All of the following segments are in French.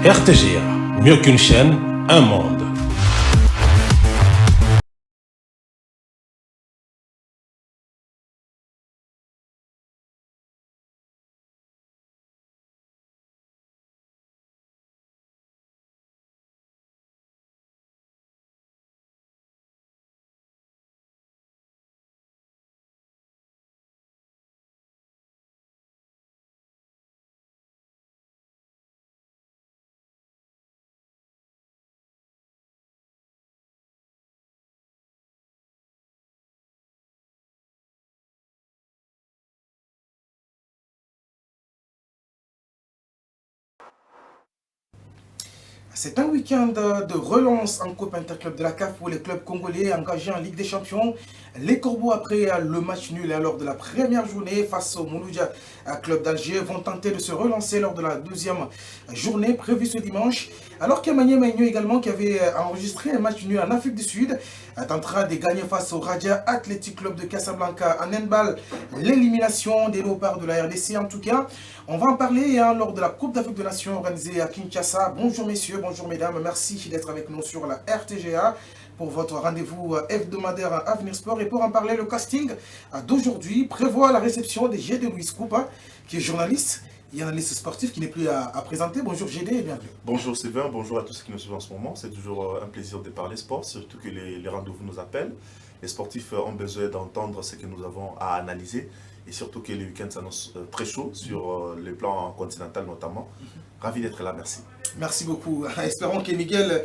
RTGA, mieux qu'une chaîne, un monde. C'est un week-end de relance en Coupe Interclub de la CAF pour les clubs congolais engagés en Ligue des Champions. Les Corbeaux, après le match nul lors de la première journée face au Mouloudia Club d'Alger, vont tenter de se relancer lors de la deuxième journée prévue ce dimanche. Alors qu'Emmanuel Maigno également, qui avait enregistré un match nul en Afrique du Sud, tentera de gagner face au Raja Athletic Club de Casablanca en handball l'élimination des Léopards de la RDC. En tout cas, on va en parler lors de la Coupe d'Afrique des Nations organisée à Kinshasa. Bonjour messieurs, bonjour mesdames, merci d'être avec nous sur la RTGA pour votre rendez-vous hebdomadaire à Avenir Sport. Et pour en parler, le casting d'aujourd'hui prévoit la réception de GD Louis Koupa, qui est journaliste et analyste sportif, qui n'est plus à présenter. Bonjour GD et bienvenue. Bonjour Sylvain, bonjour à tous ceux qui nous suivent en ce moment. C'est toujours un plaisir de parler sport, surtout que les rendez-vous nous appellent. Les sportifs ont besoin d'entendre ce que nous avons à analyser et surtout que le week-end s'annonce très chaud sur le plan continental notamment. Ravi d'être là, merci. Merci beaucoup. Espérons que Miguel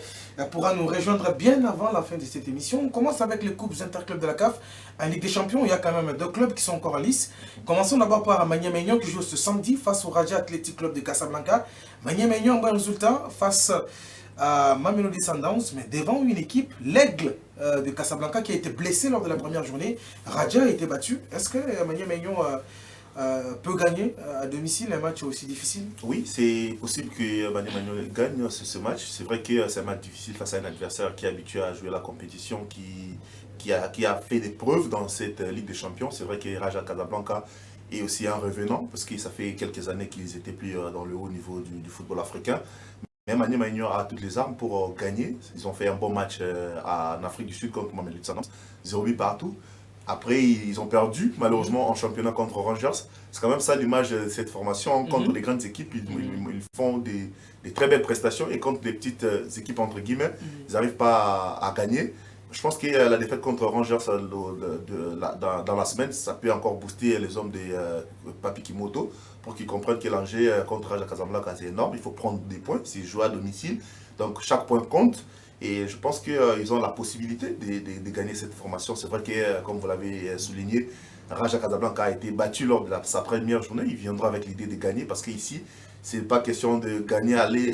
pourra nous rejoindre bien avant la fin de cette émission. On commence avec les coupes interclubs de la CAF. En Ligue des Champions, il y a quand même deux clubs qui sont encore en lice. Commençons d'abord par Magné Maignan qui joue ce samedi face au Raja Athletic Club de Casablanca. Magné Maignan, un bon résultat face à Mamelodi Sundowns, mais devant une équipe, l'Aigle de Casablanca, qui a été blessé lors de la première journée. Raja a été battu. Est-ce que Magné Maignan peut gagner à domicile un match aussi difficile? Oui, c'est possible que Magné Maignan gagne ce match. C'est vrai que c'est un match difficile face à un adversaire qui est habitué à jouer la compétition, qui a fait des preuves dans cette Ligue des Champions. C'est vrai que Raja Casablanca est aussi un revenant, parce que ça fait quelques années qu'ils étaient plus dans le haut niveau du football africain. Mais Magné Maignan a toutes les armes pour gagner. Ils ont fait un bon match en Afrique du Sud contre Mamelodi Sundowns, 0 but partout. Après, ils ont perdu, malheureusement, en championnat contre Rangers. C'est quand même ça l'image de cette formation. Contre les grandes équipes, ils font des très belles prestations. Et contre les petites équipes, entre guillemets, ils n'arrivent pas à gagner. Je pense que la défaite contre Rangers dans la semaine, ça peut encore booster les hommes de Papi Kimoto pour qu'ils comprennent que l'enjeu contre Raja Casablanca, c'est énorme. Il faut prendre des points, c'est jouer à domicile. Donc chaque point compte. Et je pense qu'ils ont la possibilité de gagner cette formation. C'est vrai que, comme vous l'avez souligné, Raja Casablanca a été battu lors de sa première journée. Il viendra avec l'idée de gagner parce qu'ici, ce n'est pas question de gagner, aller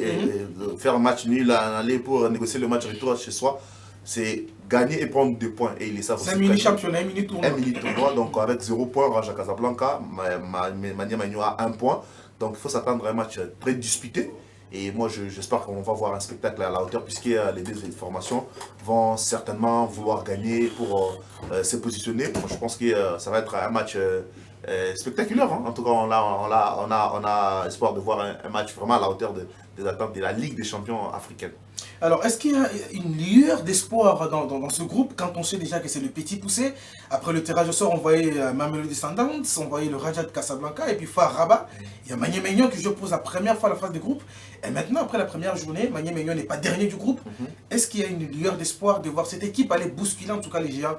de faire un match nul, aller pour négocier le match retour chez soi. C'est gagner et prendre des points. Et ils savent aussi. C'est un mini-championnat, un mini-tournoi. Un mini-tournoi. Donc avec 0 point, Raja Casablanca, Magné Maignan a 1 point. Donc il faut s'attendre à un match très disputé. Et moi, j'espère qu'on va voir un spectacle à la hauteur, puisque les deux formations vont certainement vouloir gagner pour se positionner. Moi, je pense que ça va être un match spectaculaire. Hein. En tout cas, on a espoir de voir un match vraiment à la hauteur des attentes de la Ligue des champions africaine. Alors, est-ce qu'il y a une lueur d'espoir dans ce groupe quand on sait déjà que c'est le petit poussé? Après le tirage au sort, on voyait Mamelodi Sundowns, on voyait le Raja de Casablanca et puis Far Rabat. Il y a Magné Maignan qui joue pour la première fois à la phase de groupe. Et maintenant, après la première journée, Magné Maignan n'est pas dernier du groupe. Est-ce qu'il y a une lueur d'espoir de voir cette équipe aller bousculer en tout cas les géants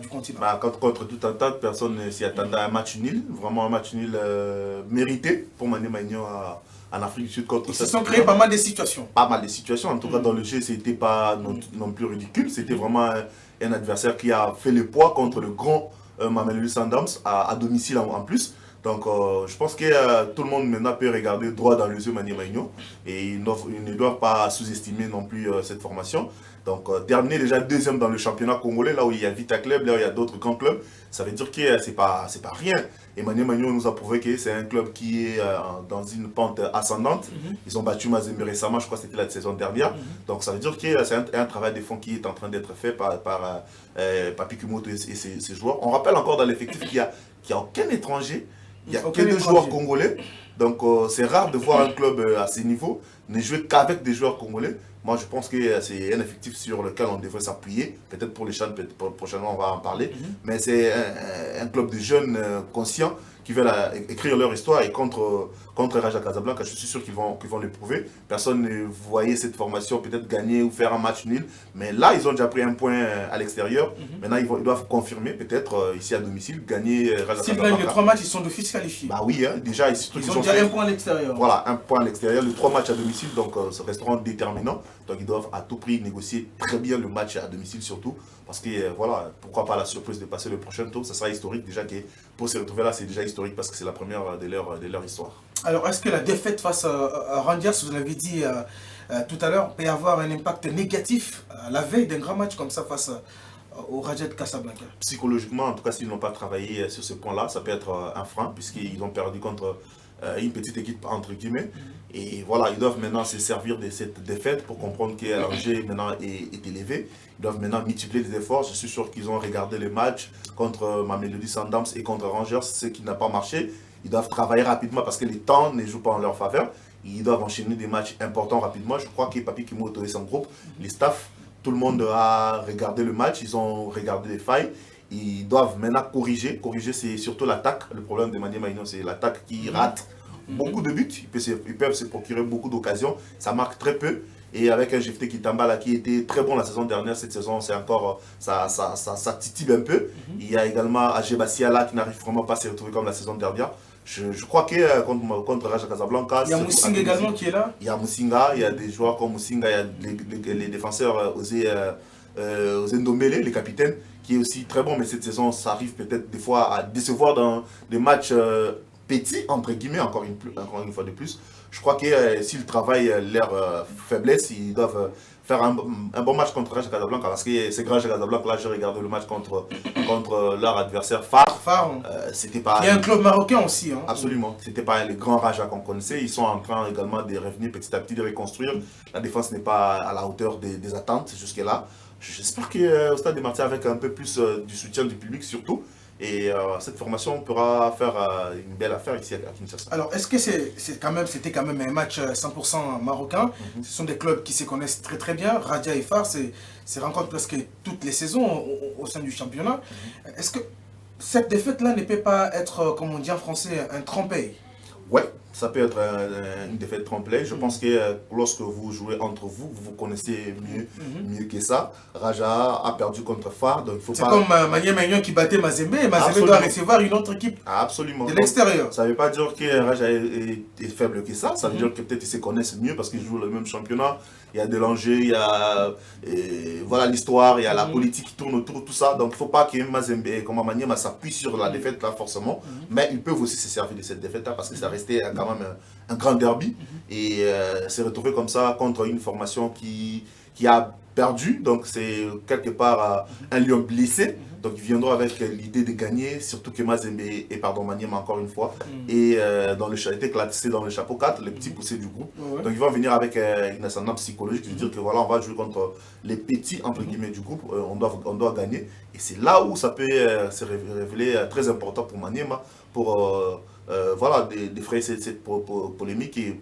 du continent? Contre toute attente, personne ne s'y attendait à un match nul. Vraiment un match nul mérité pour Magné Maignan en Afrique du Sud contre. Ils se sont créés pas mal de situations. Pas mal de situations. En tout cas, dans le jeu, c'était pas non plus ridicule. C'était vraiment un adversaire qui a fait le poids contre le grand Mamelodi Sundowns à domicile en plus. Donc, je pense que tout le monde maintenant peut regarder droit dans les yeux Magné Maignan et ils ne doivent pas sous-estimer non plus cette formation. Donc, terminer déjà deuxième dans le championnat congolais, là où il y a Vita Club, là où il y a d'autres grands clubs, ça veut dire que c'est pas rien. Et Magné Maignan nous a prouvé que c'est un club qui est dans une pente ascendante. Ils ont battu Mazembe récemment, je crois que c'était la saison dernière. Donc, ça veut dire que c'est un travail de fond qui est en train d'être fait par Papi Kimoto et ses joueurs. On rappelle encore dans l'effectif qu'il n'y a aucun étranger. Il n'y a que 2 joueurs congolais. Donc c'est rare de voir un club à ces niveaux ne jouer qu'avec des joueurs congolais. Moi, je pense que c'est un effectif sur lequel on devrait s'appuyer. Peut-être pour les Chans, prochainement, on va en parler. Mais c'est un club de jeunes conscients qui veulent écrire leur histoire. Et contre Raja Casablanca, je suis sûr qu'ils vont le prouver. Personne ne voyait cette formation peut-être gagner ou faire un match nul. Mais là, ils ont déjà pris un point à l'extérieur. Maintenant, ils doivent confirmer, peut-être ici à domicile, gagner Raja Casablanca. S'ils gagnent les 3 matchs, ils sont d'office qualifiés. Bah oui, hein, déjà, ils ont déjà un point à l'extérieur. Voilà, un point à l'extérieur, les 3 matchs à domicile, donc ça resteront déterminants. Donc ils doivent à tout prix négocier très bien le match à domicile surtout. Parce que voilà, pourquoi pas la surprise de passer le prochain tour, ça sera historique déjà que pour se retrouver là, c'est déjà historique parce que c'est la première de leur histoire. Alors est-ce que la défaite face à Rangers, vous l'avez dit tout à l'heure, peut avoir un impact négatif à la veille d'un grand match comme ça face au Raja de Casablanca? Psychologiquement, en tout cas, s'ils n'ont pas travaillé sur ce point-là, ça peut être un frein puisqu'ils ont perdu contre une petite équipe entre guillemets. Et voilà, ils doivent maintenant se servir de cette défaite pour comprendre que l'enjeu maintenant est élevé. Ils doivent maintenant multiplier les efforts. Je suis sûr qu'ils ont regardé les matchs contre Mamelodi Sundowns et contre Rangers, ce qui n'a pas marché. Ils doivent travailler rapidement parce que les temps ne jouent pas en leur faveur. Ils doivent enchaîner des matchs importants rapidement. Je crois que Papi Kimoto et son groupe, les staffs, tout le monde a regardé le match, ils ont regardé les failles. Ils doivent maintenant corriger. Corriger, c'est surtout l'attaque. Le problème de Maniema Union, c'est l'attaque qui rate beaucoup de buts. Ils peuvent se procurer beaucoup d'occasions. Ça marque très peu. Et avec un Jefté Kitambala qui était très bon la saison dernière, cette saison, c'est encore ça titille un peu. Il y a également Ajeba Siala qui n'arrive vraiment pas à se retrouver comme la saison dernière. Je crois que contre Raja Casablanca... Il y a Moussinga également qui est là. Il y a Moussinga, il y a des joueurs comme Moussinga, il y a les défenseurs Osé Ndombele, les capitaines, qui est aussi très bon. Mais cette saison, ça arrive peut-être des fois à décevoir dans des matchs petits, entre guillemets, encore une fois de plus. Je crois que s'ils travaillent leur faiblesse, ils doivent faire un bon match contre Raja Casablanca. Parce que c'est Raja Casablanca, là j'ai regardé le match contre leur adversaire phare. C'était pas... Il y a un club marocain aussi. Hein. Absolument. C'était pas les grands Raja qu'on connaissait. Ils sont en train également de revenir petit à petit, de reconstruire. La défense n'est pas à la hauteur des attentes jusque-là. J'espère qu'au Stade des Martyrs, avec un peu plus du soutien du public surtout, et cette formation pourra faire une belle affaire ici à Kinshasa. Alors, est-ce que c'était quand même un match 100% marocain? Ce sont des clubs qui se connaissent très très bien. Raja et Phare se rencontrent presque toutes les saisons au sein du championnat. Est-ce que cette défaite-là ne peut pas être, comme on dit en français, un trompe-l'œil? Ouais, ça peut être une défaite trompe-l'œil. Je pense que lorsque vous jouez entre vous, vous connaissez mieux que ça. Raja a perdu contre Phare, donc il faut pas... C'est comme Maniema Union qui battait Mazembe, et Mazembe doit recevoir une autre équipe de l'extérieur. Ça ne veut pas dire que Raja est faible que ça, ça veut dire que peut-être ils se connaissent mieux parce qu'ils jouent le même championnat. Il y a de l'enjeu, il y a voilà l'histoire, il y a la politique qui tourne autour de tout ça. Donc il ne faut pas que Mazembe, comme Maniema, s'appuie sur la défaite là forcément, mais ils peuvent aussi se servir de cette défaite là parce que ça restait quand même un grand derby et se retrouver comme ça contre une formation qui a perdu, donc c'est quelque part un lion blessé, donc ils viendront avec l'idée de gagner, surtout que Mazembe et Maniema encore une fois, et était classé dans le chapeau 4, les petits poussés du groupe, donc ils vont venir avec une ascendance psychologique, de dire que voilà, on va jouer contre les petits entre guillemets du groupe, on doit gagner, et c'est là où ça peut se révéler très important pour Maniema, pour voilà, défrayer cette polémique et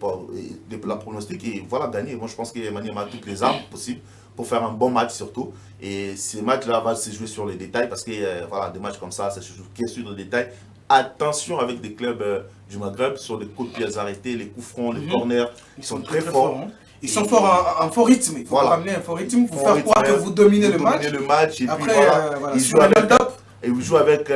de la pronostic et voilà, gagner. Moi je pense que Maniema a toutes les armes possibles pour faire un bon match surtout. Et ces matchs-là vont se jouer sur les détails parce que voilà, des matchs comme ça se joue sur les détails. Attention avec des clubs du Maghreb sur les coups de pieds arrêtés, les coups francs, les corners, ils sont très forts. Hein. Ils sont forts en fort rythme. Il faut ramener un fort rythme pour faire croire que vous dominez le match. Et après, puis voilà, sur un top. Et vous jouez avec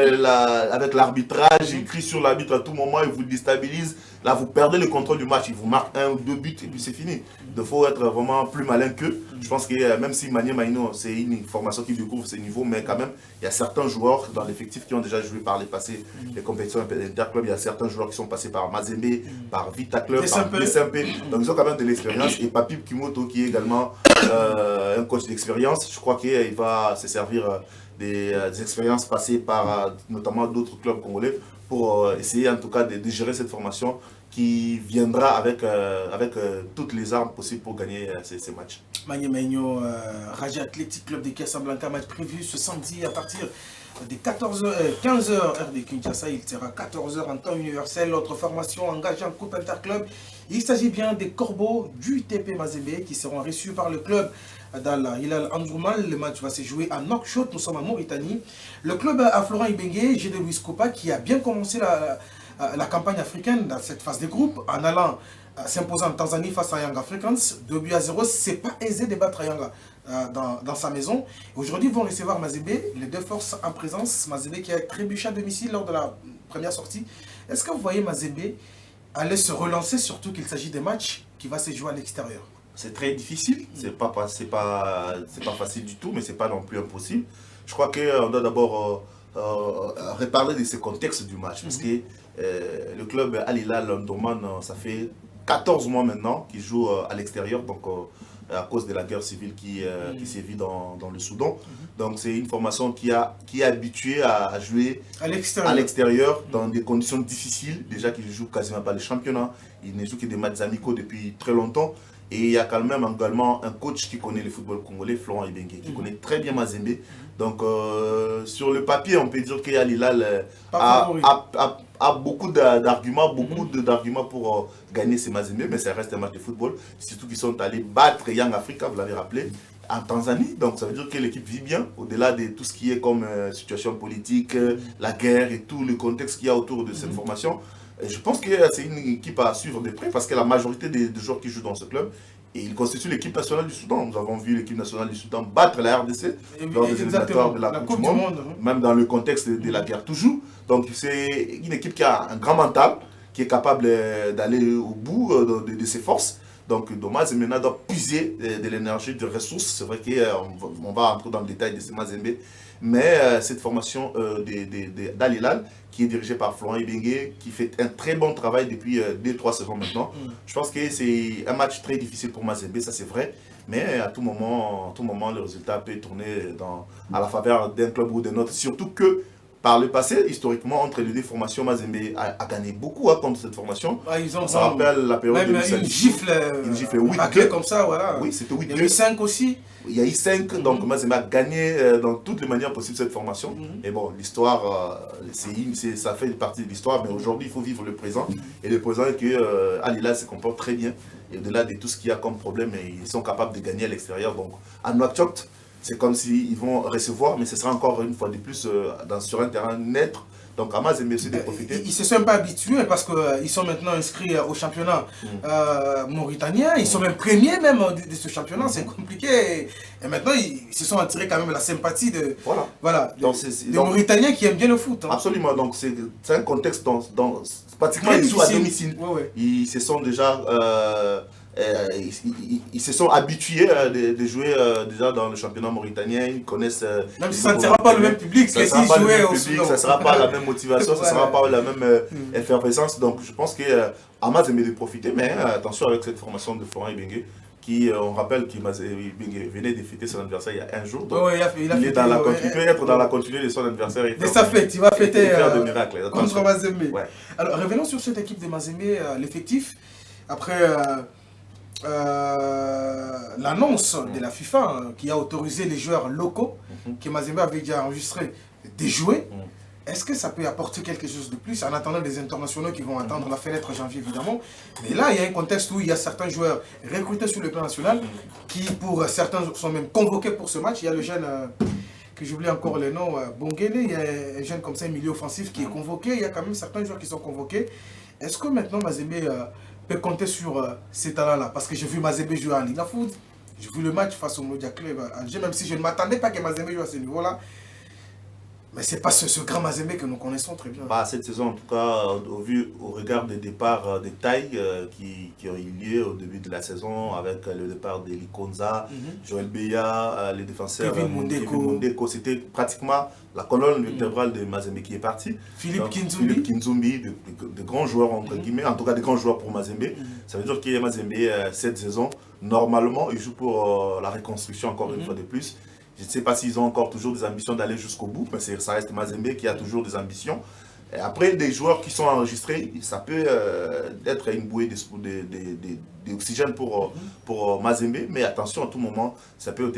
l'arbitrage, il crie sur l'arbitre à tout moment, il vous déstabilise. Là, vous perdez le contrôle du match, il vous marque 1 ou 2 buts et puis c'est fini. Il faut être vraiment plus malin qu'eux. Je pense que même si Maniema Union, c'est une formation qui découvre ces niveaux, mais quand même, il y a certains joueurs dans l'effectif qui ont déjà joué par les passés, les compétitions interclubs. Il y a certains joueurs qui sont passés par Mazembe, par Vita Club, par SMP. Donc ils ont quand même de l'expérience. Et Papi Kimoto, qui est également un coach d'expérience, je crois qu'il va se servir des expériences passées par notamment d'autres clubs congolais pour essayer en tout cas de gérer cette formation qui viendra avec toutes les armes possibles pour gagner ces matchs. Maniema Union, Raja Athletic Club de Casablanca, match prévu ce samedi à partir de 15h heure de Kinshasa, il sera 14h en temps universel. L'autre formation engagée en Coupe Interclub. Il s'agit bien des Corbeaux du TP Mazembe qui seront reçus par le club d'Al Hilal Omdurman. Le match va se jouer à Nouakchott, nous sommes en Mauritanie. Le club à Florent Ibenge, G. de Luis Copa, qui a bien commencé la campagne africaine dans cette phase de groupe en allant s'imposer en Tanzanie face à Young Africans, 2-0. C'est pas aisé de battre Yanga dans sa maison. Aujourd'hui, ils vont recevoir Mazembe, les deux forces en présence. Mazembe qui a trébuché à domicile lors de la première sortie. Est-ce que vous voyez Mazembe aller se relancer, surtout qu'il s'agit des matchs qui vont se jouer à l'extérieur? C'est très difficile, c'est pas facile du tout, mais c'est pas non plus impossible. Je crois qu'on doit d'abord reparler de ce contexte du match, parce que le club Al Hilal Omdurman, ça fait 14 mois maintenant qu'il joue à l'extérieur, donc à cause de la guerre civile qui sévit dans le Soudan. Donc c'est une formation qui est habituée à jouer à l'extérieur dans des conditions difficiles. Déjà qu'il ne joue quasiment pas les championnats, il ne joue que des matchs amicaux depuis très longtemps. Et il y a quand même également un coach qui connaît le football congolais, Florent Ibenge, qui connaît très bien Mazembe. Donc sur le papier, on peut dire qu'Al Hilal a beaucoup d'arguments, pour gagner ces Mazembe, mais ça reste un match de football. Surtout qu'ils sont allés battre Young Africa, vous l'avez rappelé, en Tanzanie. Donc ça veut dire que l'équipe vit bien, au-delà de tout ce qui est comme situation politique, la guerre et tout le contexte qu'il y a autour de cette formation. Et je pense que c'est une équipe à suivre de près parce que la majorité des joueurs qui jouent dans ce club, et ils constituent l'équipe nationale du Soudan. Nous avons vu l'équipe nationale du Soudan battre la RDC lors des éliminatoires de la Coupe du Monde, même dans le contexte de la guerre toujours. Donc c'est une équipe qui a un grand mental, qui est capable d'aller au bout de ses forces. Donc dommage, maintenant doit puiser de l'énergie, de ressources. C'est vrai qu'on va entrer dans le détail de ces Mazembe. Mais cette formation d'Al Hilal, qui est dirigée par Florent Ibenge, qui fait un très bon travail depuis 2-3 saisons maintenant. Je pense que c'est un match très difficile pour Mazembe, ça c'est vrai. Mais à tout moment, le résultat peut tourner à la faveur d'un club ou d'un autre. Surtout que par le passé, historiquement, entre les deux formations, Mazembe a gagné beaucoup contre cette formation. Ça rappelle la période de une gifle 8-2 comme ça, voilà. Oui, c'était 8-2. Il y a eu 5 aussi. Il y a eu 5, donc Mazembe a gagné dans toutes les manières possibles cette formation. Et bon, l'histoire, ça fait partie de l'histoire, mais aujourd'hui, il faut vivre le présent. Et le présent est que Al Hilal se comporte très bien. Et au-delà de tout ce qu'il y a comme problème, ils sont capables de gagner à l'extérieur. Donc, à Nouakchott, c'est comme s'ils vont recevoir, mais ce sera encore une fois de plus sur un terrain neutre. Donc à Mazembe aussi de profiter. Ils ne se sont pas habitués parce qu'ils sont maintenant inscrits au championnat mauritanien. Ils sont même premiers même de ce championnat. C'est compliqué. Et maintenant, ils se sont attirés quand même la sympathie des Mauritaniens qui aiment bien le foot. Hein. Absolument. Donc c'est un contexte pratiquement ils jouent à domicile. Ils se sont déjà... ils se sont habitués de jouer déjà dans le championnat mauritanien, ils connaissent... Même si ça ne sera pas le même public, ça ne sera pas le même public, ça ne sera pas la même motivation, ça ne sera pas la même effervescence. Donc je pense qu'Amaz aimait de profiter, mais attention avec cette formation de Florent Ibenge, qui, on rappelle qu'il venait de fêter son anniversaire il y a un jour. Donc il peut être dans la continuité de son anniversaire. De sa fête, il va fêter de miracles, contre Mazembe. Alors revenons sur cette équipe de Mazembe, l'effectif. Après... l'annonce de la FIFA qui a autorisé les joueurs locaux que Mazembe avait déjà enregistré de jouer, est-ce que ça peut apporter quelque chose de plus en attendant des internationaux qui vont attendre la fenêtre janvier évidemment? Mais là, il y a un contexte où il y a certains joueurs recrutés sur le plan national qui, pour certains, sont même convoqués pour ce match. Il y a le jeune, que j'oublie encore le nom, Bongele, il y a un jeune comme ça, un milieu offensif qui est convoqué. Il y a quand même certains joueurs qui sont convoqués. Est-ce que maintenant Mazembe peut compter sur ces talents-là? Parce que j'ai vu Mazembe jouer en Ligue Foot, j'ai vu le match face au Mouloudia Club à Alger, même si je ne m'attendais pas que Mazembe joue à ce niveau-là. Mais ce n'est pas ce grand Mazembe que nous connaissons très bien. Cette saison, en tout cas, au regard des départs de taille qui ont eu lieu au début de la saison, avec le départ de Likonza, Joël Beya, les défenseurs Kevin Mondeko, c'était pratiquement la colonne vertébrale de Mazembe qui est partie. Philippe Kinzumbi, de grands joueurs, entre guillemets, en tout cas des grands joueurs pour Mazembe. Ça veut dire qu'il y a Mazembe cette saison. Normalement, il joue pour la reconstruction encore une fois de plus. Je ne sais pas s'ils ont encore toujours des ambitions d'aller jusqu'au bout, mais ça reste Mazembe qui a toujours des ambitions. Et après, des joueurs qui sont enregistrés, ça peut être une bouée d'oxygène pour Mazembe, mais attention, à tout moment, ça peut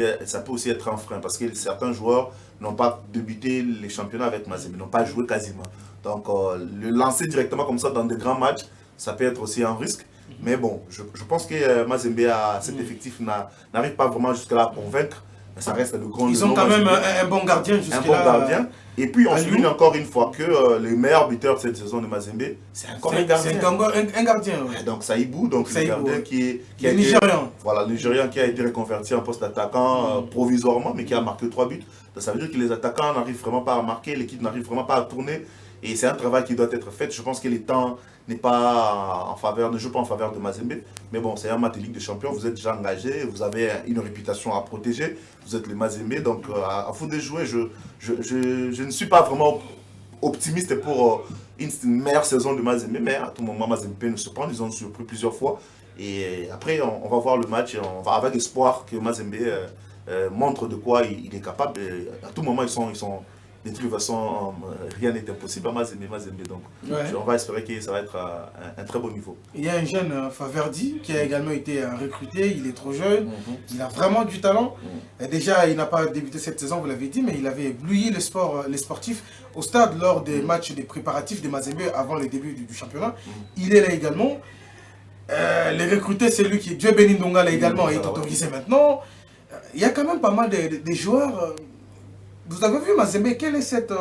aussi être un frein, parce que certains joueurs n'ont pas débuté les championnats avec Mazembe, n'ont pas joué quasiment. Donc, le lancer directement comme ça dans des grands matchs, ça peut être aussi un risque. Mais bon, je pense que Mazembe, cet effectif, n'arrive pas vraiment jusqu'à à convaincre. Mais ça reste le grand. Ils ont quand même un bon gardien jusqu'à là. Un bon gardien. Et puis on souligne encore une fois que le meilleur buteur de cette saison de Mazembe, c'est encore un gardien. C'est un gardien. Ouais. Donc Saïbou, donc le gardien qui est Nigérian. Voilà, le Nigérian qui a été reconverti en poste d'attaquant provisoirement, mais qui a marqué 3 buts. Donc, ça veut dire que les attaquants n'arrivent vraiment pas à marquer, l'équipe n'arrive vraiment pas à tourner. Et c'est un travail qui doit être fait. Je pense que le temps n'est pas en faveur, ne joue pas en faveur de Mazembe. Mais bon, c'est un match de Ligue des Champions, vous êtes déjà engagé, vous avez une réputation à protéger, vous êtes les Mazembe, donc à vous de jouer. Je ne suis pas vraiment optimiste pour une meilleure saison de Mazembe, mais à tout moment, Mazembe peut nous surprendre, ils ont surpris plusieurs fois. Et après, on va voir le match, et on va avec espoir que Mazembe montre de quoi il est capable. Et à tout moment, ils sont de toute façon, rien n'est impossible à Mazembe. Donc, on va espérer que ça va être un très bon niveau. Il y a un jeune Faverdi qui a également été recruté. Il est trop jeune. Il a vraiment du talent. Et déjà, il n'a pas débuté cette saison, vous l'avez dit, mais il avait ébloui les sportifs au stade lors des matchs des préparatifs de Mazembe avant le début du championnat. Il est là également. Les recrutés, c'est lui qui est Dieu Béni Ndonga là également, est autorisé maintenant. Il y a quand même pas mal de joueurs. Vous avez vu Mazembe, quelle est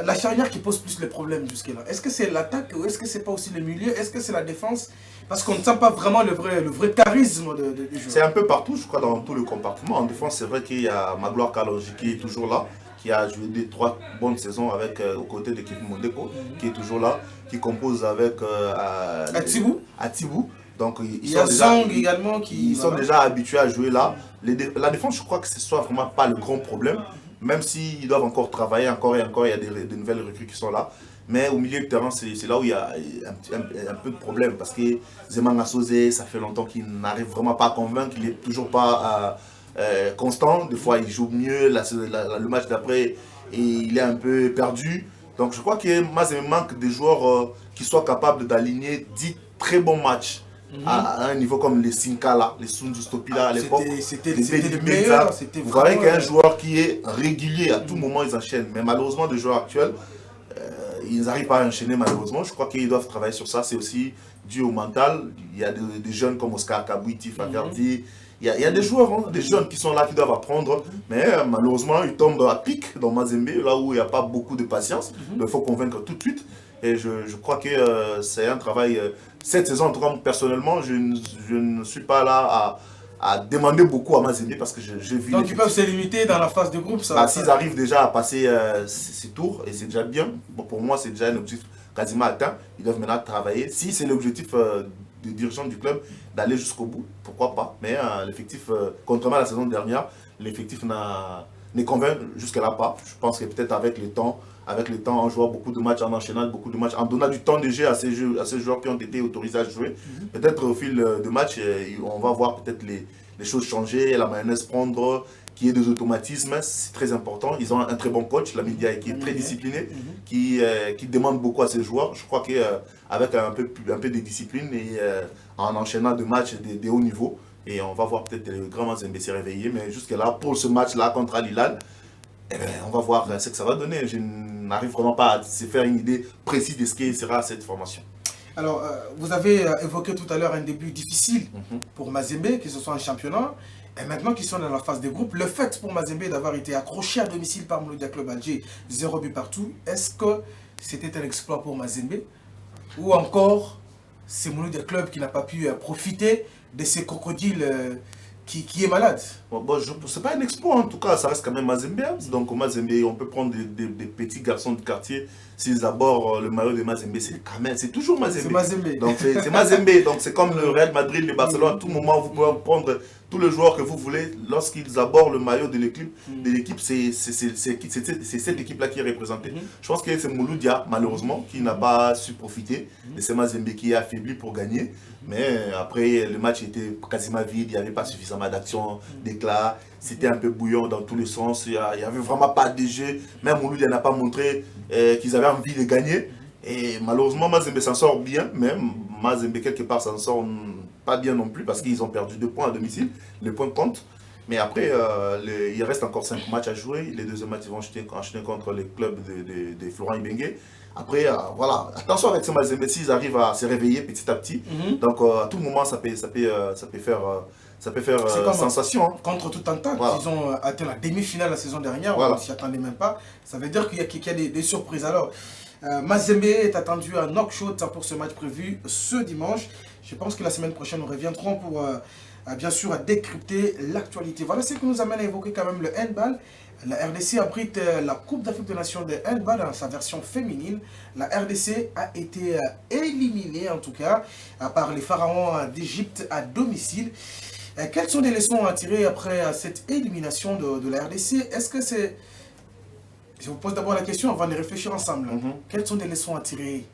la charnière qui pose plus les problèmes jusque-là? Est-ce que c'est l'attaque ou est-ce que c'est pas aussi le milieu? Est-ce que c'est la défense? Parce qu'on ne sent pas vraiment le vrai charisme du joueur. C'est un peu partout, je crois, dans tout le compartiment. En défense, c'est vrai qu'il y a Magloire Kalonji qui est toujours là, qui a joué 3 bonnes saisons aux côtés de Kevin Mondeko, qui est toujours là, qui compose avec Atibou. Donc, il y a Zang également qui... Ils sont déjà habitués à jouer là. La défense, je crois que ce soit vraiment pas le grand problème. Même s'ils doivent encore travailler, encore et encore, il y a des nouvelles recrues qui sont là. Mais au milieu de terrain, c'est là où il y a un peu de problème. Parce que Zemanga Sosé, ça fait longtemps qu'il n'arrive vraiment pas à convaincre. Il n'est toujours pas constant. Des fois, il joue mieux. Le match d'après, et il est un peu perdu. Donc je crois que Mazembe manque des joueurs qui soient capables d'aligner 10 très bons matchs. À un niveau comme les Sinkala, les Sunzu Stopila à l'époque, c'était le meilleur. Vous voyez qu'il y a un joueur qui est régulier, à tout moment ils enchaînent. Mais malheureusement, les joueurs actuels, ils n'arrivent pas à enchaîner malheureusement. Je crois qu'ils doivent travailler sur ça. C'est aussi dû au mental. Il y a des jeunes comme Oscar Kabouiti, Faverdi. Il y a des joueurs, des jeunes qui sont là, qui doivent apprendre. Mais malheureusement, ils tombent à pic dans Mazembe, là où il n'y a pas beaucoup de patience. Il faut convaincre tout de suite. Et je crois que c'est un travail... cette saison, en tout cas, personnellement, je ne suis pas là à demander beaucoup à Mazembe parce que j'ai vu... Donc ils peuvent se limiter dans la phase de groupe, ça? S'ils arrivent déjà à passer ces tours, et c'est déjà bien, bon, pour moi c'est déjà un objectif quasiment atteint, ils doivent maintenant travailler. Si c'est l'objectif des dirigeants du club d'aller jusqu'au bout, pourquoi pas. Mais l'effectif, contrairement à la saison dernière, l'effectif ne convainc jusqu'à là pas. Je pense que peut-être avec le temps, en jouant beaucoup de matchs, en enchaînant beaucoup de matchs, en donnant du temps de jeu à ces joueurs qui ont été autorisés à jouer, peut-être au fil de match, on va voir peut-être les choses changer, la mayonnaise prendre, qu'il y ait des automatismes, c'est très important. Ils ont un très bon coach, la média, qui est très discipliné, qui demande beaucoup à ses joueurs. Je crois qu'avec un peu de discipline et en enchaînant des matchs de haut niveau, et on va voir peut-être le grand Mazembe se réveiller, mais jusque-là, pour ce match-là contre Al Hilal, on va voir ce que ça va donner. Je n'arrive vraiment pas à se faire une idée précise de ce qui sera cette formation. Alors, vous avez évoqué tout à l'heure un début difficile pour Mazembe, que ce soit en championnat, et maintenant qu'ils sont dans la phase des groupes. Le fait pour Mazembe d'avoir été accroché à domicile par Mouloudia Club Alger, 0 but partout, est-ce que c'était un exploit pour Mazembe? Ou encore, c'est Mouloudia Club qui n'a pas pu profiter de ces crocodiles qui est malade? Bon, c'est pas un exploit en tout cas, ça reste quand même Mazembe. Donc au Mazembe, on peut prendre des petits garçons de quartier, s'ils abordent le maillot de Mazembe, c'est toujours Mazembe. C'est Mazembe. Donc c'est Mazembe, donc c'est comme le Real Madrid, le Barcelone, à tout moment vous pouvez prendre tous les joueurs que vous voulez, lorsqu'ils abordent le maillot de l'équipe, c'est cette équipe-là qui est représentée. Je pense que c'est Mouloudia, malheureusement, qui n'a pas su profiter de ce Mazembe qui est affaibli pour gagner. Mais après, le match était quasiment vide, il n'y avait pas suffisamment d'action, d'éclat, c'était un peu bouillant dans tous les sens, il n'y avait vraiment pas de jeu. Même Mouloudia n'a pas montré qu'ils avaient avait envie de gagner. Et malheureusement, Mazembe s'en sort bien, même Mazembe quelque part s'en sort pas bien non plus parce qu'ils ont perdu 2 points à domicile. Les points comptent. Mais après, il reste encore 5 matchs à jouer. Les 2e matchs, ils vont enchaîner contre les clubs de Florent Ibenge. Après, voilà, attention avec ces Mazembe, s'ils arrivent à se réveiller petit à petit. Donc, à tout moment, ça peut faire sensation. Hein. Contre tout un tas, voilà. Ils ont atteint la demi-finale la saison dernière, voilà. On ne s'y attendait même pas. Ça veut dire qu'il y a des surprises. Alors, Mazembe est attendu à Nouakchott pour ce match prévu ce dimanche. Je pense que la semaine prochaine, nous reviendrons pour, bien sûr, à décrypter l'actualité. Voilà ce qui nous amène à évoquer quand même le handball. La RDC abrite la Coupe d'Afrique des Nations de handball dans sa version féminine. La RDC a été éliminée, en tout cas, par les pharaons d'Égypte à domicile. Quelles sont les leçons à tirer après cette élimination de la RDC? Est-ce que c'est... Je vous pose d'abord la question avant de réfléchir ensemble. Quelles sont les leçons à tirer?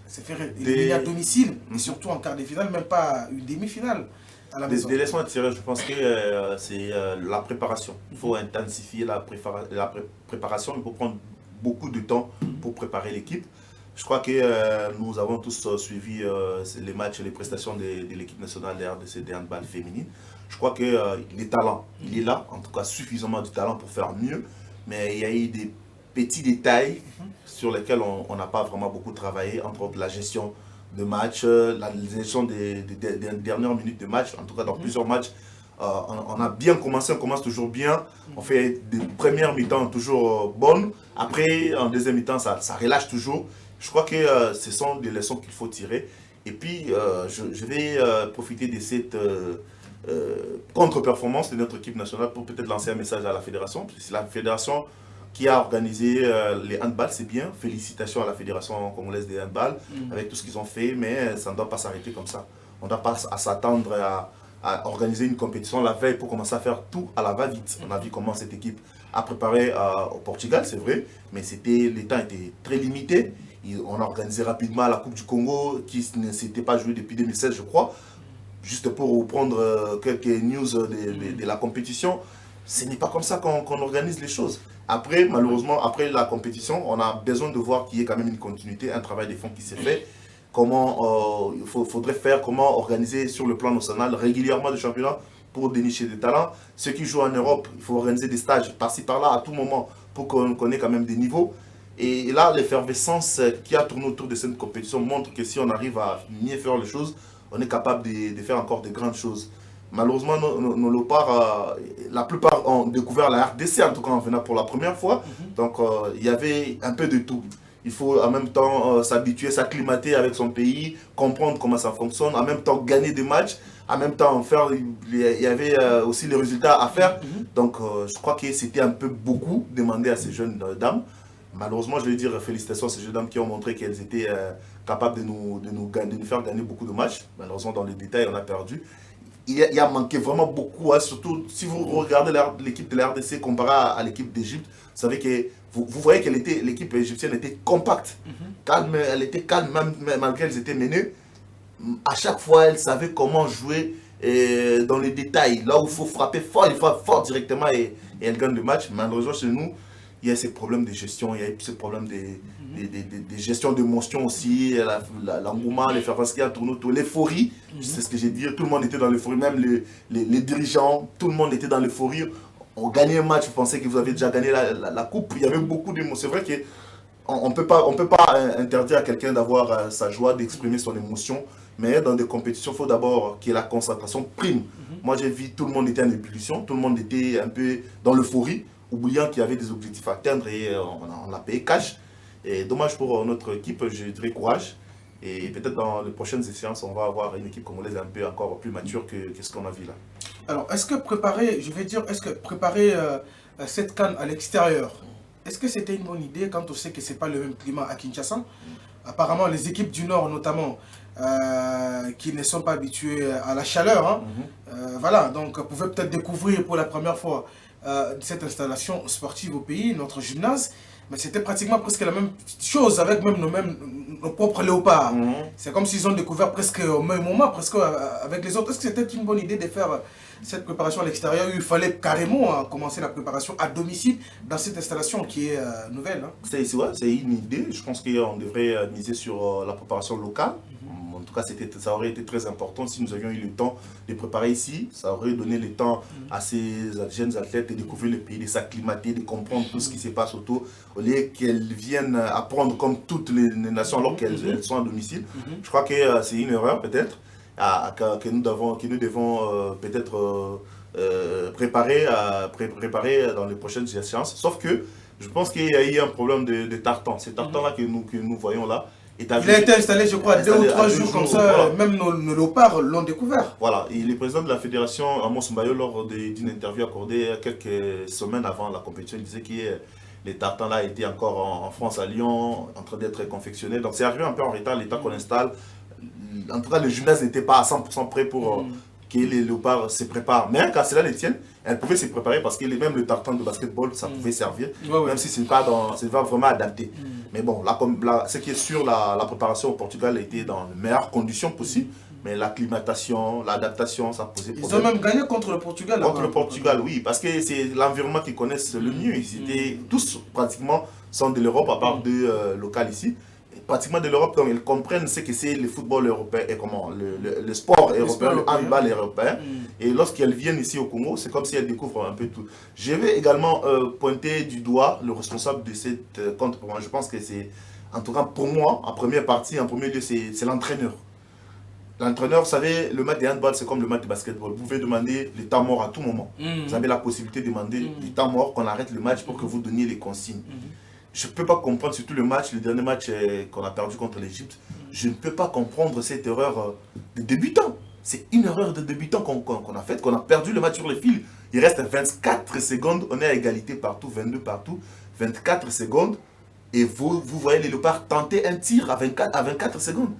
C'est faire éliminer à domicile, et surtout en quart de finale, même pas une demi-finale. Des leçons à tirer, je pense que c'est la préparation. Il faut intensifier la préparation, il faut prendre beaucoup de temps pour préparer l'équipe. Je crois que nous avons tous suivi les matchs et les prestations de l'équipe nationale de RDC de handball féminine. Je crois que les talents, il est là, en tout cas suffisamment de talent pour faire mieux, mais il y a eu des petits détails sur lesquels on n'a pas vraiment beaucoup travaillé, entre autres la gestion de match, la gestion des dernières minutes de match, en tout cas dans plusieurs matchs. On a bien commencé, on commence toujours bien, on fait des premières mi-temps toujours bonnes, après en deuxième mi-temps ça relâche toujours. Je crois que ce sont des leçons qu'il faut tirer. Et puis je vais profiter de cette contre-performance de notre équipe nationale pour peut-être lancer un message à la fédération. C'est la fédération qui a organisé les handballs, c'est bien. Félicitations à la Fédération congolaise des handballs avec tout ce qu'ils ont fait, mais ça ne doit pas s'arrêter comme ça. On ne doit pas s'attendre à organiser une compétition la veille pour commencer à faire tout à la va-vite. On a vu comment cette équipe a préparé au Portugal, c'est vrai, mais les temps étaient très limités. On a organisé rapidement la Coupe du Congo qui ne s'était pas jouée depuis 2016, je crois. Juste pour prendre quelques news de la compétition, ce n'est pas comme ça qu'on organise les choses. Après, malheureusement, après la compétition, on a besoin de voir qu'il y ait quand même une continuité, un travail de fond qui s'est fait. Comment faudrait faire, comment organiser sur le plan national régulièrement des championnats pour dénicher des talents. Ceux qui jouent en Europe, il faut organiser des stages par-ci par-là à tout moment pour qu'on ait quand même des niveaux. Et là, l'effervescence qui a tourné autour de cette compétition montre que si on arrive à mieux faire les choses, on est capable de faire encore de grandes choses. Malheureusement, nos léopards, la plupart ont découvert la RDC, en tout cas en venant pour la première fois. Donc, il y avait un peu de tout. Il faut en même temps s'habituer, s'acclimater avec son pays, comprendre comment ça fonctionne, en même temps gagner des matchs, en même temps faire... Il y avait aussi les résultats à faire. Donc, je crois que c'était un peu beaucoup demandé à ces jeunes dames. Malheureusement, je vais dire félicitations à ces jeunes dames qui ont montré qu'elles étaient capables de nous faire gagner beaucoup de matchs. Malheureusement, dans les détails, on a perdu. Il y a manqué vraiment beaucoup, hein, surtout si vous regardez l'équipe de la RDC comparée à l'équipe d'Égypte, vous savez que vous voyez que l'équipe égyptienne était compacte, calme, elle était calme même malgré qu'elles étaient menées. À chaque fois, elle savait comment jouer dans les détails, là où il faut frapper fort, il frappe fort directement et elle gagne le match. Malheureusement, chez nous, il y a ces problèmes de gestion, il y a ces problèmes de gestion d'émotions aussi, l'engouement, l'effervescence qui a tourné autour, l'euphorie, c'est ce que j'ai dit, tout le monde était dans l'euphorie, même les dirigeants, tout le monde était dans l'euphorie. On gagnait un match, vous pensez que vous avez déjà gagné la coupe, il y avait beaucoup d'émotions. C'est vrai qu'on ne peut pas interdire à quelqu'un d'avoir sa joie, d'exprimer son émotion, mais dans des compétitions, il faut d'abord que la concentration prime. Moi j'ai vu, tout le monde était en ébullition, tout le monde était un peu dans l'euphorie, oubliant qu'il y avait des objectifs à atteindre et on l'a payé cash. Et dommage pour notre équipe, je dirais courage. Et peut-être dans les prochaines séances, on va avoir une équipe congolaise un peu encore plus mature que ce qu'on a vu là. Alors, est-ce que préparer cette CAN à l'extérieur, est-ce que c'était une bonne idée quand on sait que ce n'est pas le même climat à Kinshasa? Apparemment, les équipes du Nord notamment, qui ne sont pas habituées à la chaleur, hein, voilà, donc pouvaient peut-être découvrir pour la première fois cette installation sportive au pays, notre gymnase. Mais c'était pratiquement presque la même chose avec même nos propres léopards. C'est comme s'ils ont découvert presque au même moment, presque avec les autres. Est-ce que c'était une bonne idée de faire cette préparation à l'extérieur? Il fallait carrément commencer la préparation à domicile dans cette installation qui est nouvelle. Hein. C'est une idée. Je pense qu'on devrait miser sur la préparation locale. En tout cas, ça aurait été très important si nous avions eu le temps de préparer ici. Ça aurait donné le temps à ces jeunes athlètes de découvrir le pays, de s'acclimater, de comprendre tout ce qui se passe autour, au lieu qu'elles viennent apprendre comme toutes les nations alors qu'elles sont à domicile. Je crois que c'est une erreur peut-être que nous devons peut-être préparer dans les prochaines échéances. Sauf que je pense qu'il y a eu un problème de tartan. C'est tartan-là que nous voyons là. Il a été installé, je crois, 2 ou 3 jours comme ça, voilà. Même nos léopards l'ont découvert. Voilà, et le président de la fédération, Amos Mbayo, lors d'une interview accordée quelques semaines avant la compétition, il disait que les tartans là étaient encore en France, à Lyon, en train d'être confectionnés. Donc c'est arrivé un peu en retard, l'état qu'on installe. En tout cas, le gymnase n'était pas à 100% prêt pour que les léopards se préparent. Mais quand cela les tienne, elles pouvaient se préparer parce que même le tartan de basketball, ça pouvait servir, même si ce n'est pas vraiment adapté. Mais bon, ce qui est sûr, la préparation au Portugal a été dans les meilleures conditions possibles. Mais l'acclimatation, l'adaptation, ça posait problème. Ils ont même gagné contre le Portugal. Contre le Portugal, oui, parce que c'est l'environnement qu'ils connaissent le mieux. Tous pratiquement sont de l'Europe, à part 2 locales ici. Pratiquement de l'Europe, comme ils comprennent ce que c'est le football européen et comment le sport européen, le handball européen. Et lorsqu'elles viennent ici au Congo, c'est comme si elles découvrent un peu tout. Je vais également pointer du doigt le responsable de cette contre. Je pense que c'est, en tout cas pour moi, en première partie, en premier lieu, c'est l'entraîneur. L'entraîneur, vous savez, le match de handball, c'est comme le match de basketball. Vous pouvez demander le temps mort à tout moment. Vous avez la possibilité de demander le temps mort, qu'on arrête le match pour que vous donniez les consignes. Je ne peux pas comprendre, surtout le dernier match qu'on a perdu contre l'Égypte, je ne peux pas comprendre cette erreur de débutant. C'est une erreur de débutant qu'on a faite, qu'on a perdu le match sur le fil. Il reste 24 secondes, on est à égalité partout, 22 partout, 24 secondes. Et vous voyez les léopards tenter un tir à 24 secondes.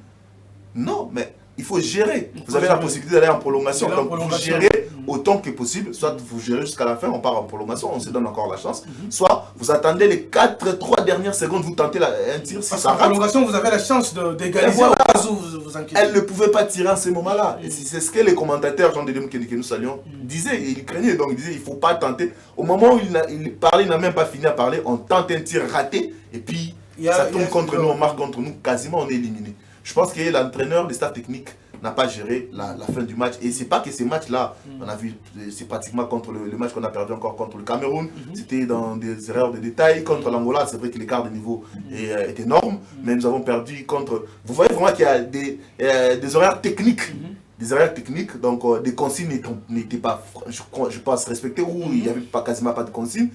Non, mais il faut gérer. Vous avez la possibilité d'aller en prolongation. Donc vous gérez autant que possible. Soit vous gérez jusqu'à la fin, on part en prolongation, on se donne encore la chance. Soit vous attendez les 3 dernières secondes, vous tentez un tir. Si ça rate, en prolongation, vous avez la chance d'égaliser voilà. au cas où vous inquiétez. Elle ne pouvait pas tirer à ce moment-là. C'est ce que les commentateurs, Jean Dedem que nous saluons, disaient. Ils craignaient. Donc ils disaient il ne faut pas tenter. Au moment où il parlait, il n'a même pas fini à parler. On tente un tir raté. Et puis ça tourne contre nous, on marque contre nous. Quasiment on est éliminé. Je pense que l'entraîneur, le staff technique n'a pas géré la fin du match. Et c'est pas que ces matchs-là, on a vu, c'est pratiquement contre le match qu'on a perdu encore contre le Cameroun. C'était dans des erreurs de détail. Contre l'Angola, c'est vrai que l'écart de niveau est énorme. Mais nous avons perdu contre... Vous voyez vraiment qu'il y a des horaires techniques. Des erreurs techniques, donc des consignes n'étaient pas, je pense, respectées, ou il n'y avait quasiment pas de consignes.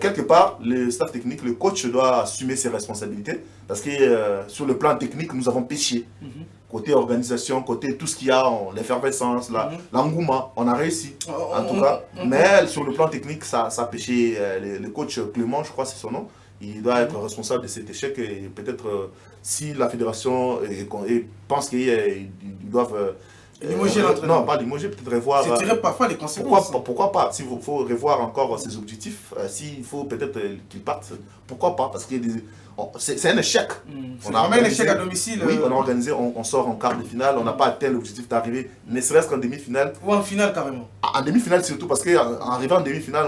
Quelque part, le staff technique, le coach doit assumer ses responsabilités parce que sur le plan technique, nous avons péché. Côté organisation, côté tout ce qu'il y a, l'effervescence, l'engouement, on a réussi en tout cas. Mais sur le plan technique, ça a péché. Le coach Clément, je crois c'est son nom, il doit être responsable de cet échec. Et peut-être si la fédération pense qu'ils doivent... limoger l'entraîneur. Non, pas limoger, peut-être revoir. C'est tirer parfois les conséquences. Pourquoi pas? S'il faut revoir encore ses objectifs, s'il faut peut-être qu'il parte, pourquoi pas? Parce que c'est un échec. C'est vraiment un échec à domicile. Oui, on a organisé, on sort en quart de finale, on n'a pas atteint l'objectif d'arriver, ne serait-ce qu'en demi-finale. Ou en finale carrément. En demi-finale surtout, parce qu'en arrivant en demi-finale,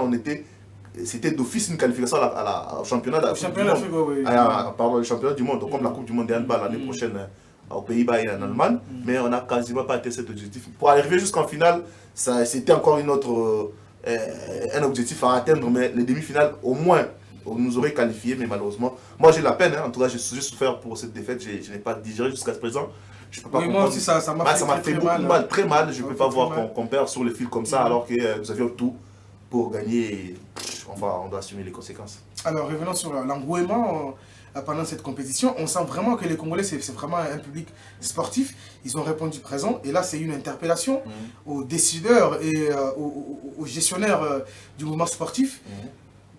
c'était d'office une qualification au championnat d'Afrique. Pardon, le championnat du monde, comme la Coupe du Monde de handball l'année prochaine aux Pays-Bas et en Allemagne, mais on n'a quasiment pas atteint cet objectif. Pour arriver jusqu'en finale, c'était encore un objectif à atteindre, mais les demi-finales, au moins, on nous aurait qualifié, mais malheureusement, moi j'ai la peine, en tout cas j'ai souffert pour cette défaite, je n'ai pas digéré jusqu'à présent. Je peux pas moi aussi ça m'a fait beaucoup mal, très mal, je ne peux pas voir qu'on perd sur le fil comme ça, alors que nous avions tout pour gagner, et, enfin on doit assumer les conséquences. Alors revenons sur l'engouement. Pendant cette compétition, on sent vraiment que les Congolais, c'est vraiment un public sportif. Ils ont répondu présent. Et là, c'est une interpellation aux décideurs et aux gestionnaires du mouvement sportif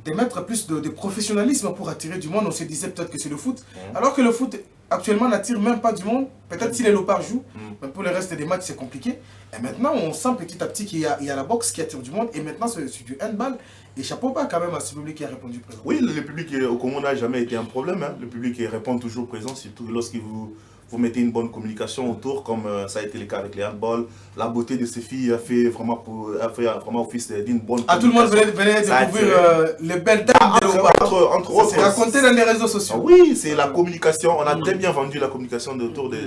de mettre plus de professionnalisme pour attirer du monde. On se disait peut-être que c'est le foot. Alors que le foot actuellement n'attire même pas du monde. Peut-être si les Léopards jouent, mais pour le reste des matchs, c'est compliqué. Et maintenant, on sent petit à petit qu'il y a la boxe qui attire du monde. Et maintenant, c'est du handball. Et chapeau bas quand même à ce public qui a répondu présent. Oui, le public au Congo n'a jamais été un problème. Hein. Le public répond toujours présent, surtout lorsque vous mettez une bonne communication autour, comme ça a été le cas avec les handball. La beauté de ces filles a fait vraiment office d'une bonne communication. Ah, tout le monde venait découvrir les belles dames des Léopards. Entre autres. C'est raconté dans les réseaux sociaux. Ah oui, c'est la communication. On a très bien vendu la communication autour de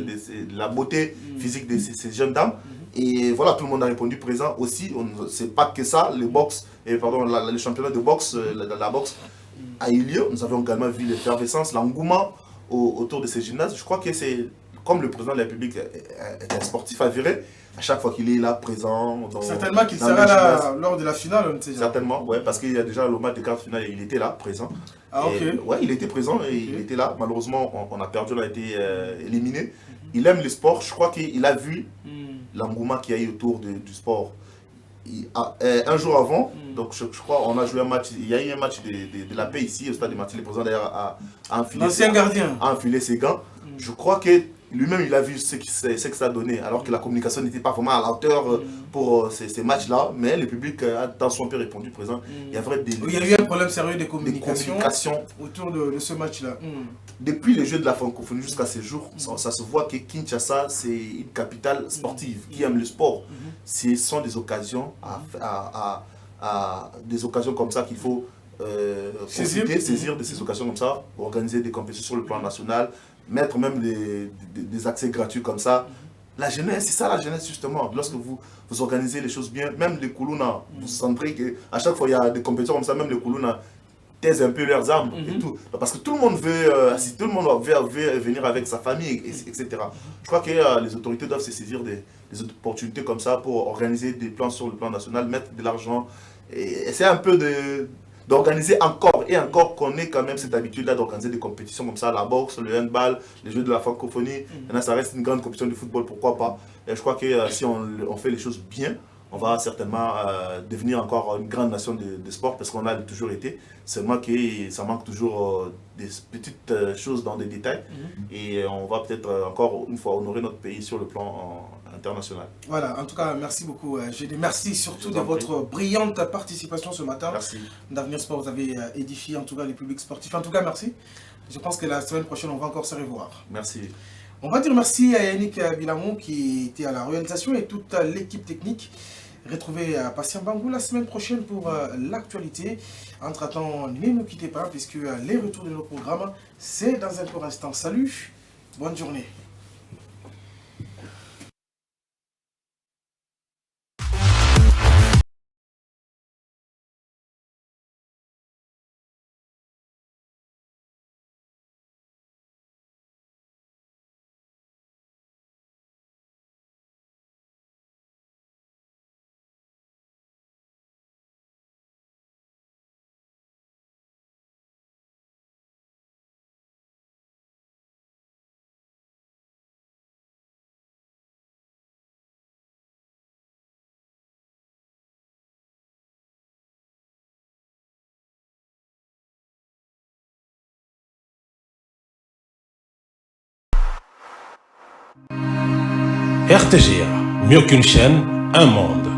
la beauté physique de ces jeunes dames. Et voilà, tout le monde a répondu présent aussi. C'est pas que ça, le championnat de boxe, la boxe a eu lieu. Nous avons également vu l'effervescence, l'engouement autour de ces gymnases. Je crois que c'est, comme le président de la République est un sportif avéré, à chaque fois qu'il est là présent. Certainement qu'il sera là lors de la finale, on ne sait jamais. Certainement, ouais, parce qu'il y a déjà le match de quart de finale, il était là, présent. Ah, ok. Ouais, il était présent et il était là. Malheureusement, on a perdu, on a été éliminé. Il aime le sport. Je crois qu'il a vu l'engouement qu'il y a eu autour du sport. Un jour avant, donc je crois, on a joué un match. Il y a eu un match de la paix ici au stade de Martin. Le président d'ailleurs a enfilé ses gants. Je crois que lui-même il a vu ce que ça a donné, alors que la communication n'était pas vraiment à la hauteur pour ces matchs-là. Mais le public a dans son peu répondu présent. Il y a eu un problème sérieux de communication autour de ce match-là. Depuis les Jeux de la francophonie jusqu'à ce jour, ça se voit que Kinshasa, c'est une capitale sportive qui aime le sport. Ce sont des occasions, des occasions comme ça qu'il faut saisir de ces occasions comme ça, organiser des compétitions sur le plan national, mettre même des accès gratuits comme ça. La jeunesse, c'est ça la jeunesse justement. Lorsque vous organisez les choses bien, même les Koulouna, vous sentirez qu'à chaque fois il y a des compétitions comme ça, même les Koulouna taisent un peu leurs armes et tout. Parce que tout le monde veut venir avec sa famille, etc. Je crois que les autorités doivent se saisir des opportunités comme ça pour organiser des plans sur le plan national, mettre de l'argent et essayer un peu d'organiser encore et encore, qu'on ait quand même cette habitude-là d'organiser des compétitions comme ça, la boxe, le handball, les Jeux de la francophonie. Maintenant, ça reste une grande compétition de football, pourquoi pas. Et je crois que si on fait les choses bien, on va certainement devenir encore une grande nation de sport, parce qu'on a toujours été. Seulement que ça manque toujours des petites choses dans des détails. Et on va peut-être encore une fois honorer notre pays sur le plan international. Voilà, en tout cas, merci beaucoup. Merci surtout de votre brillante participation ce matin. Merci. D'Avenir Sport, vous avez édifié en tout cas les publics sportifs. En tout cas, merci. Je pense que la semaine prochaine, on va encore se revoir. Merci. On va dire merci à Yannick Bilamou qui était à la réalisation et toute l'équipe technique. Retrouvez Patient Bangou la semaine prochaine pour l'actualité. Entre-temps, ne nous quittez pas puisque les retours de nos programmes, c'est dans un court instant. Salut, bonne journée. RTGA, mieux qu'une chaîne, un monde.